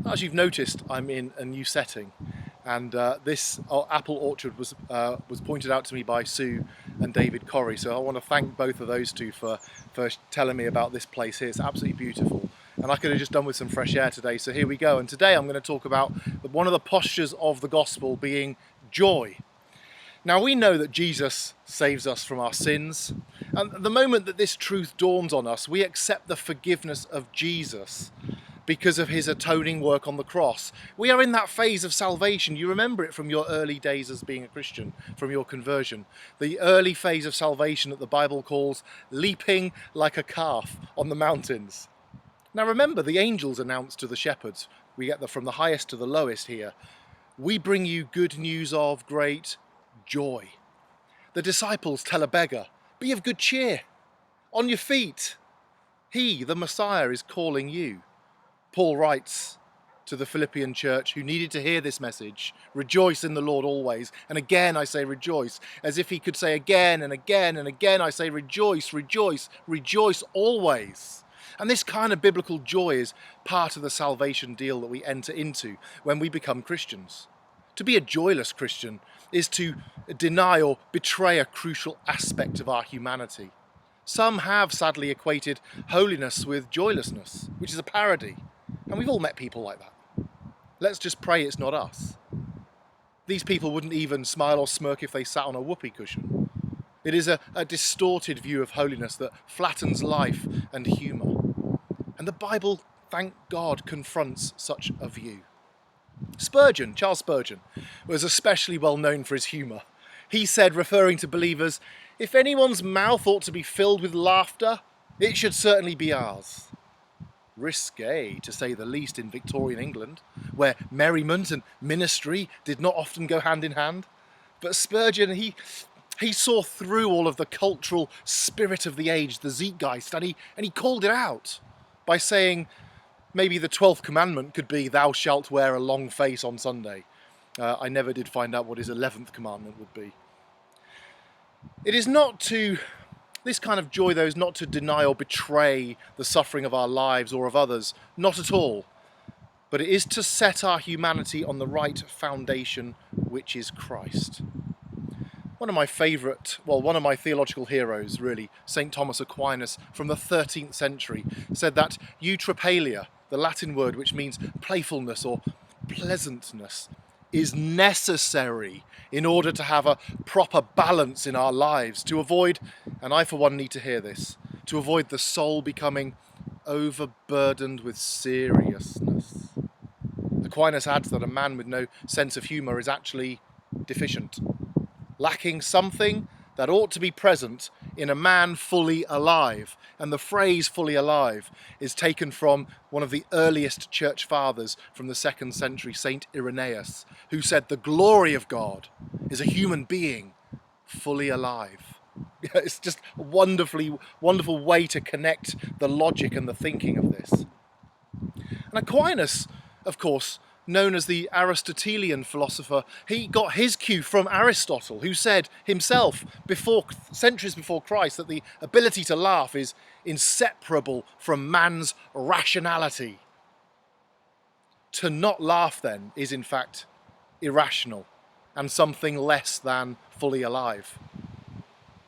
As you've noticed, I'm in a new setting, and this apple orchard was pointed out to me by Sue and David Corrie. So I want to thank both of those two for telling me about this place here. It's absolutely beautiful, and I could have just done with some fresh air today. So here we go. And today I'm going to talk about one of the postures of the gospel being joy. Now we know that Jesus saves us from our sins, and the moment that this truth dawns on us, we accept the forgiveness of Jesus because of his atoning work on the cross. We are in that phase of salvation. You remember it from your early days as being a Christian, from your conversion. The early phase of salvation that the Bible calls leaping like a calf on the mountains. Now remember, the angels announced to the shepherds, we get from the highest to the lowest here, we bring you good news of great joy. The disciples tell a beggar, be of good cheer, on your feet. He, the Messiah, is calling you. Paul writes to the Philippian church who needed to hear this message, rejoice in the Lord always. And again I say rejoice, as if he could say again and again and again, I say rejoice, rejoice, rejoice always. And this kind of biblical joy is part of the salvation deal that we enter into when we become Christians. To be a joyless Christian is to deny or betray a crucial aspect of our humanity. Some have sadly equated holiness with joylessness, which is a parody. And we've all met people like that. Let's just pray it's not us. These people wouldn't even smile or smirk if they sat on a whoopee cushion. It is a distorted view of holiness that flattens life and humour. And the Bible, thank God, confronts such a view. Spurgeon, Charles Spurgeon, was especially well known for his humour. He said, referring to believers, if anyone's mouth ought to be filled with laughter, it should certainly be ours. Risque, to say the least, in Victorian England, where merriment and ministry did not often go hand in hand. But Spurgeon, he saw through all of the cultural spirit of the age, the Zeitgeist, and he called it out by saying maybe the 12th commandment could be, thou shalt wear a long face on Sunday. I never did find out what his 11th commandment would be. It is not to... This kind of joy, though, is not to deny or betray the suffering of our lives or of others, not at all. But it is to set our humanity on the right foundation, which is Christ. One of my theological heroes, really, St. Thomas Aquinas, from the 13th century, said that eutrapelia, the Latin word which means playfulness or pleasantness, is necessary in order to have a proper balance in our lives, to avoid, and I for one need to hear this, to avoid the soul becoming overburdened with seriousness. Aquinas adds that a man with no sense of humour is actually deficient, lacking something that ought to be present in a man fully alive. And the phrase fully alive is taken from one of the earliest church fathers from the 2nd century, Saint Irenaeus, who said the glory of God is a human being fully alive. It's just a wonderful way to connect the logic and the thinking of this. And Aquinas, of course, known as the Aristotelian philosopher, he got his cue from Aristotle, who said himself, centuries before Christ, that the ability to laugh is inseparable from man's rationality. To not laugh, then, is in fact irrational and something less than fully alive.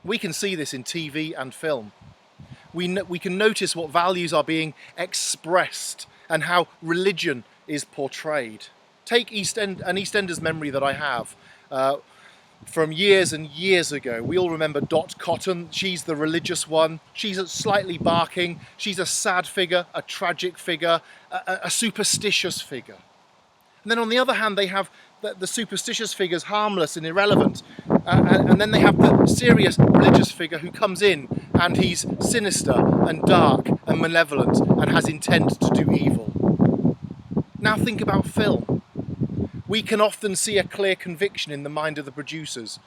We can see this in TV and film. We can notice what values are being expressed and how religion is portrayed. Take an EastEnders memory that I have from years and years ago. We all remember Dot Cotton. She's the religious one. She's slightly barking. She's a sad figure, a tragic figure, a superstitious figure. And then on the other hand, they have the superstitious figures, harmless and irrelevant. And then they have the serious religious figure who comes in and he's sinister and dark and malevolent and has intent to do evil. Now think about film. We can often see a clear conviction in the mind of the producers,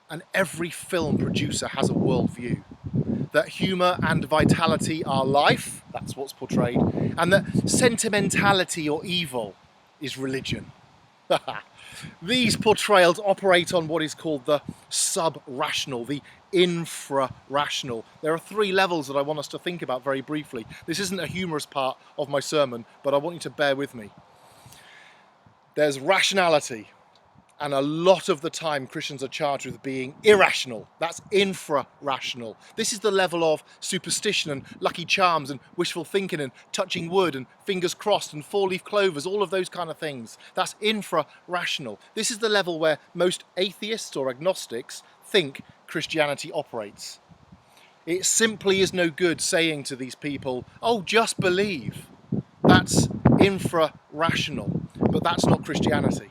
and every film producer has a worldview. That humour and vitality are life, that's what's portrayed, and that sentimentality or evil is religion. These portrayals operate on what is called the sub-rational, the infra-rational. There are 3 levels that I want us to think about very briefly. This isn't a humorous part of my sermon, but I want you to bear with me. There's rationality, and a lot of the time Christians are charged with being irrational. That's infra-rational. This is the level of superstition and lucky charms and wishful thinking and touching wood and fingers crossed and four-leaf clovers, all of those kind of things. That's infra-rational. This is the level where most atheists or agnostics think Christianity operates. It simply is no good saying to these people, oh, just believe. That's infra-rational, but that's not Christianity.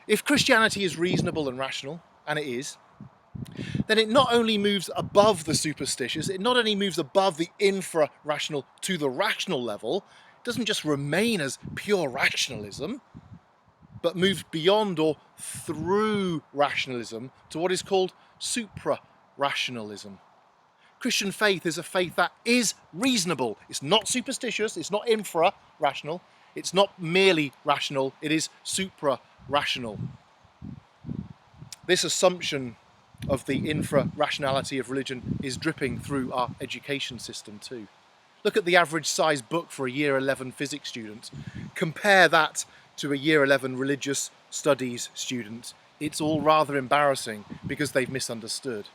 If Christianity is reasonable and rational, and it is, then it not only moves above the superstitious, it not only moves above the infra-rational to the rational level, it doesn't just remain as pure rationalism, but moves beyond or through rationalism to what is called supra-rationalism. Christian faith is a faith that is reasonable. It's not superstitious, it's not infra-rational, it's not merely rational, it is supra-rational. This assumption of the infra-rationality of religion is dripping through our education system too. Look at the average size book for a Year 11 physics student. Compare that to a Year 11 religious studies student. It's all rather embarrassing because they've misunderstood.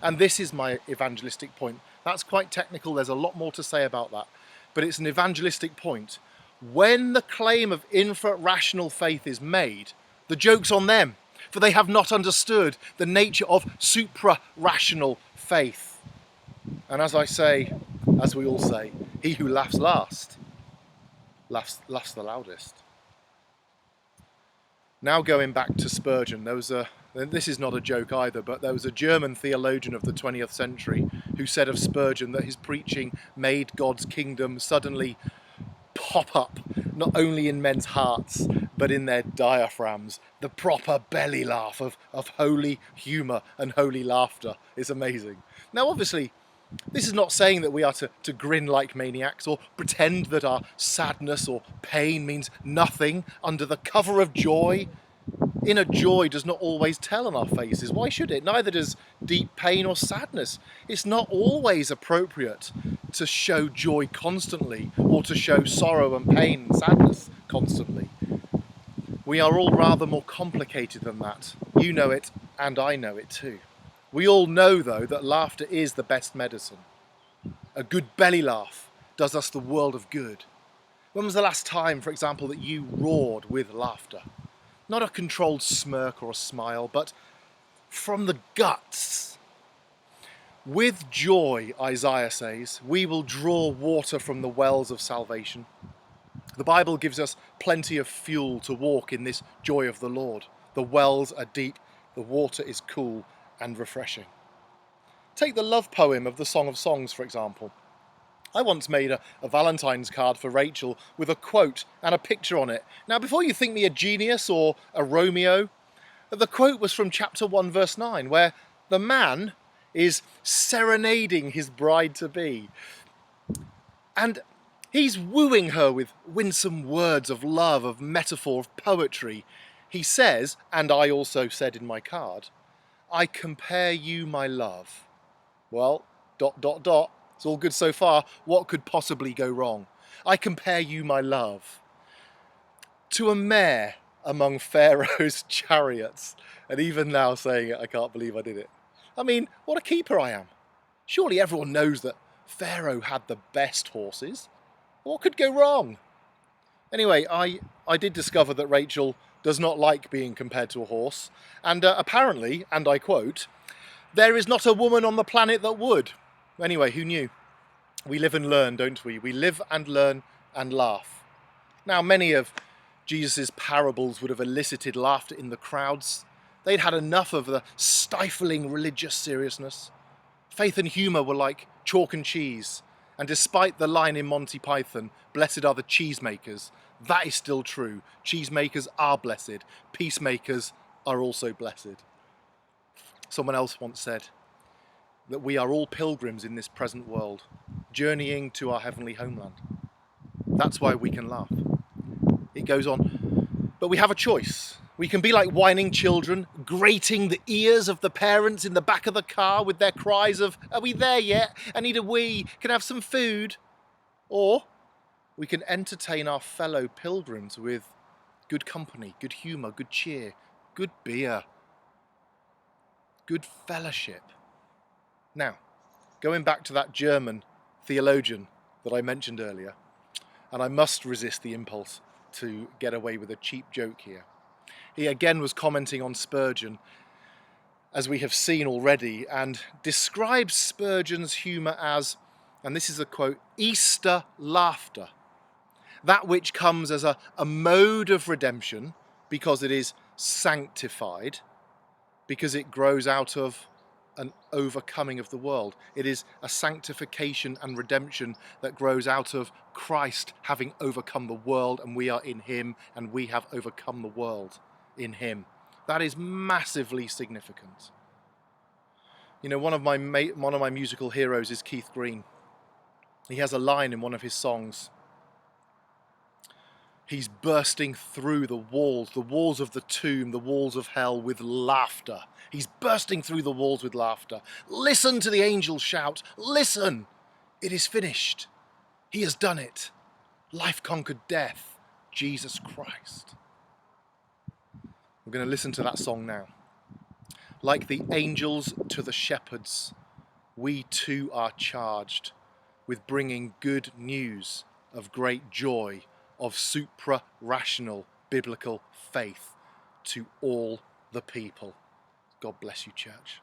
And this is my evangelistic point. That's quite technical, there's a lot more to say about that. But it's an evangelistic point. When the claim of infra-rational faith is made, the joke's on them, for they have not understood the nature of supra-rational faith. And as I say, as we all say, he who laughs last, laughs the loudest. Now going back to Spurgeon, this is not a joke either, but there was a German theologian of the 20th century who said of Spurgeon that his preaching made God's kingdom suddenly pop up, not only in men's hearts, but in their diaphragms. The proper belly laugh of holy humour and holy laughter is amazing. Now obviously, this is not saying that we are to grin like maniacs or pretend that our sadness or pain means nothing under the cover of joy. Inner joy does not always tell on our faces. Why should it? Neither does deep pain or sadness. It's not always appropriate to show joy constantly or to show sorrow and pain and sadness constantly. We are all rather more complicated than that. You know it and I know it too. We all know, though, that laughter is the best medicine. A good belly laugh does us the world of good. When was the last time, for example, that you roared with laughter? Not a controlled smirk or a smile, but from the guts. With joy, Isaiah says, we will draw water from the wells of salvation. The Bible gives us plenty of fuel to walk in this joy of the Lord. The wells are deep, the water is cool and refreshing. Take the love poem of the Song of Songs, for example. I once made a Valentine's card for Rachel with a quote and a picture on it. Now, before you think me a genius or a Romeo, the quote was from chapter 1, verse 9, where the man is serenading his bride-to-be. And he's wooing her with winsome words of love, of metaphor, of poetry. He says, and I also said in my card, I compare you, my love. Well, ... It's all good so far. What could possibly go wrong? I compare you, my love, to a mare among Pharaoh's chariots. And even now saying it, I can't believe I did it. I mean, what a keeper I am. Surely everyone knows that Pharaoh had the best horses. What could go wrong? Anyway, I did discover that Rachel does not like being compared to a horse. And apparently, and I quote, there is not a woman on the planet that would. Anyway, who knew? We live and learn, don't we? We live and learn and laugh. Now, many of Jesus' parables would have elicited laughter in the crowds. They'd had enough of the stifling religious seriousness. Faith and humour were like chalk and cheese. And despite the line in Monty Python, blessed are the cheesemakers, that is still true. Cheesemakers are blessed. Peacemakers are also blessed. Someone else once said that we are all pilgrims in this present world, journeying to our heavenly homeland. That's why we can laugh. It goes on, but we have a choice. We can be like whining children, grating the ears of the parents in the back of the car with their cries of, are we there yet? I need a wee, can I have some food? Or we can entertain our fellow pilgrims with good company, good humour, good cheer, good beer, good fellowship. Now, going back to that German theologian that I mentioned earlier, and I must resist the impulse to get away with a cheap joke here. He again was commenting on Spurgeon, as we have seen already, and describes Spurgeon's humour as, and this is a quote, Easter laughter. That which comes as a mode of redemption because it is sanctified, because it grows out of an overcoming of the world. It is a sanctification and redemption that grows out of Christ having overcome the world, and we are in him, and we have overcome the world in him. That is massively significant. You know, one of my musical heroes is Keith Green. He has a line in one of his songs. He's bursting through the walls of the tomb, the walls of hell with laughter. He's bursting through the walls with laughter. Listen to the angels shout, listen, it is finished. He has done it. Life conquered death, Jesus Christ. We're going to listen to that song now. Like the angels to the shepherds, we too are charged with bringing good news of great joy, of supra-rational biblical faith to all the people. God bless you, church.